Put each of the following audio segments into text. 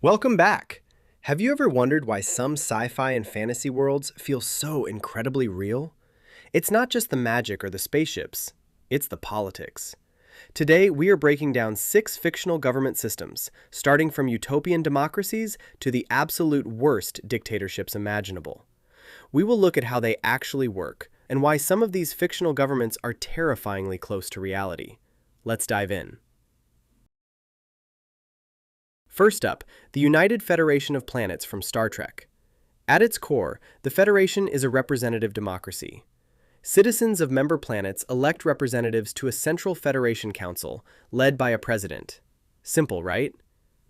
Welcome back! Have you ever wondered why some sci-fi and fantasy worlds feel so incredibly real? It's not just the magic or the spaceships, it's the politics. Today, we are breaking down 6 fictional government systems, starting from utopian democracies to the absolute worst dictatorships imaginable. We will look at how they actually work, and why some of these fictional governments are terrifyingly close to reality. Let's dive in. First up, the United Federation of Planets from Star Trek. At its core, the Federation is a representative democracy. Citizens of member planets elect representatives to a central Federation Council, led by a president. Simple, right?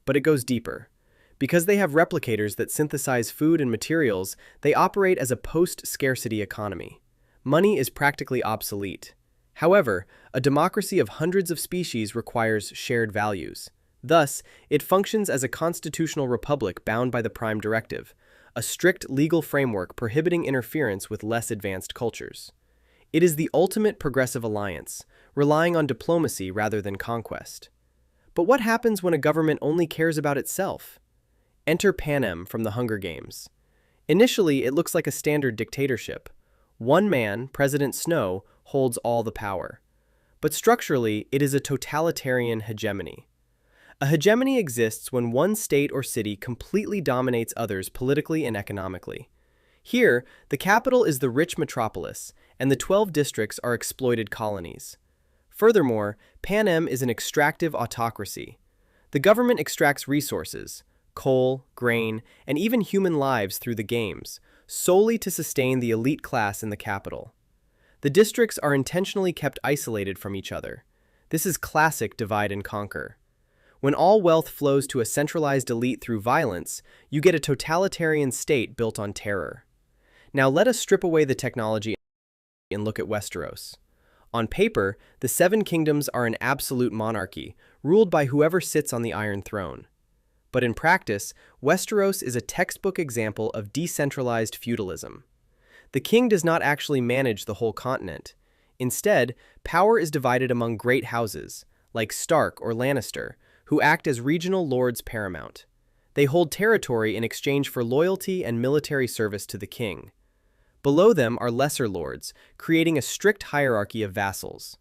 But it goes deeper. Because they have replicators that synthesize food and materials, they operate as a post-scarcity economy. Money is practically obsolete. However, a democracy of hundreds of species requires shared values. Thus, it functions as a constitutional republic bound by the Prime Directive, a strict legal framework prohibiting interference with less advanced cultures. It is the ultimate progressive alliance, relying on diplomacy rather than conquest. But what happens when a government only cares about itself? Enter Panem from the Hunger Games. Initially, it looks like a standard dictatorship. One man, President Snow, holds all the power. But structurally, it is a totalitarian hegemony. A hegemony exists when one state or city completely dominates others politically and economically. Here, the capital is the rich metropolis, and the 12 districts are exploited colonies. Furthermore, Panem is an extractive autocracy. The government extracts resources, coal, grain, and even human lives through the games, solely to sustain the elite class in the capital. The districts are intentionally kept isolated from each other. This is classic divide and conquer. When all wealth flows to a centralized elite through violence, you get a totalitarian state built on terror. Now let us strip away the technology and look at Westeros. On paper, the Seven Kingdoms are an absolute monarchy, ruled by whoever sits on the Iron Throne. But in practice, Westeros is a textbook example of decentralized feudalism. The king does not actually manage the whole continent. Instead, power is divided among great houses, like Stark or Lannister, who act as regional lords paramount. They hold territory in exchange for loyalty and military service to the king. Below them are lesser lords, creating a strict hierarchy of vassals.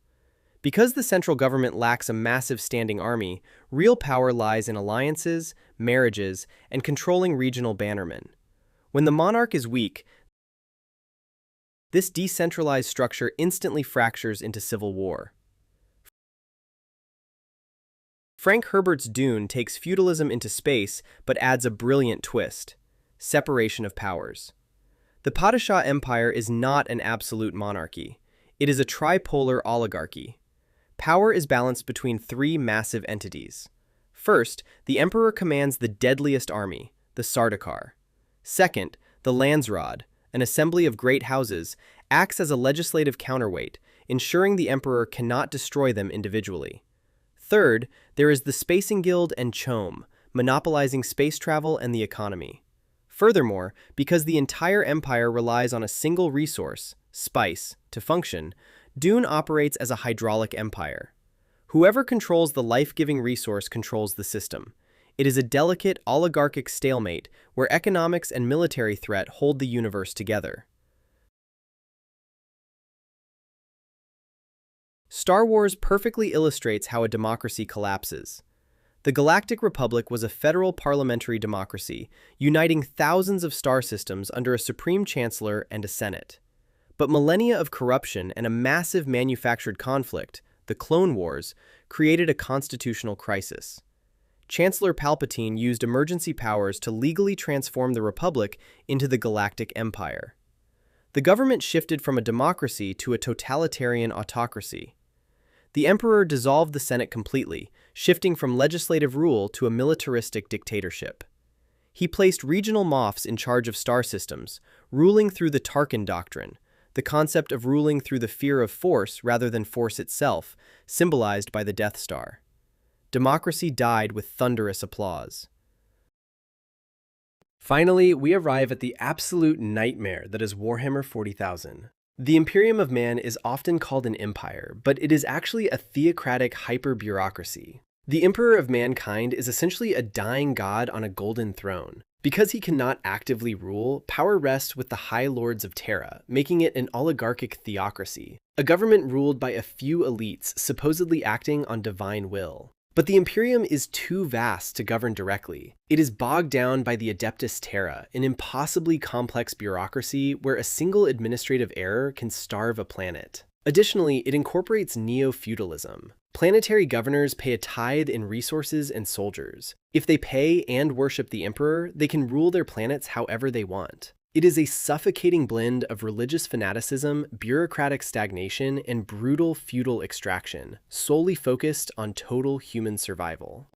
Because the central government lacks a massive standing army, real power lies in alliances, marriages, and controlling regional bannermen. When the monarch is weak, this decentralized structure instantly fractures into civil war. Frank Herbert's Dune takes feudalism into space but adds a brilliant twist: separation of powers. The Padishah Empire is not an absolute monarchy. It is a tripolar oligarchy. Power is balanced between 3 massive entities. First, the emperor commands the deadliest army, the Sardaukar. Second, the Landsraad, an assembly of great houses, acts as a legislative counterweight, ensuring the emperor cannot destroy them individually. Third, there is the Spacing Guild and CHOAM, monopolizing space travel and the economy. Furthermore, because the entire empire relies on a single resource, spice, to function, Dune operates as a hydraulic empire. Whoever controls the life-giving resource controls the system. It is a delicate, oligarchic stalemate where economics and military threat hold the universe together. Star Wars perfectly illustrates how a democracy collapses. The Galactic Republic was a federal parliamentary democracy, uniting thousands of star systems under a supreme chancellor and a senate. But millennia of corruption and a massive manufactured conflict, the Clone Wars, created a constitutional crisis. Chancellor Palpatine used emergency powers to legally transform the Republic into the Galactic Empire. The government shifted from a democracy to a totalitarian autocracy. The Emperor dissolved the Senate completely, shifting from legislative rule to a militaristic dictatorship. He placed regional moffs in charge of star systems, ruling through the Tarkin Doctrine, the concept of ruling through the fear of force rather than force itself, symbolized by the Death Star. Democracy died with thunderous applause. Finally, we arrive at the absolute nightmare that is Warhammer 40,000. The Imperium of Man is often called an empire, but it is actually a theocratic hyper-bureaucracy. The Emperor of Mankind is essentially a dying god on a golden throne. Because he cannot actively rule, power rests with the High Lords of Terra, making it an oligarchic theocracy, a government ruled by a few elites supposedly acting on divine will. But the Imperium is too vast to govern directly. It is bogged down by the Adeptus Terra, an impossibly complex bureaucracy where a single administrative error can starve a planet. Additionally, it incorporates neo-feudalism. Planetary governors pay a tithe in resources and soldiers. If they pay and worship the emperor, they can rule their planets however they want. It is a suffocating blend of religious fanaticism, bureaucratic stagnation, and brutal feudal extraction, solely focused on total human survival.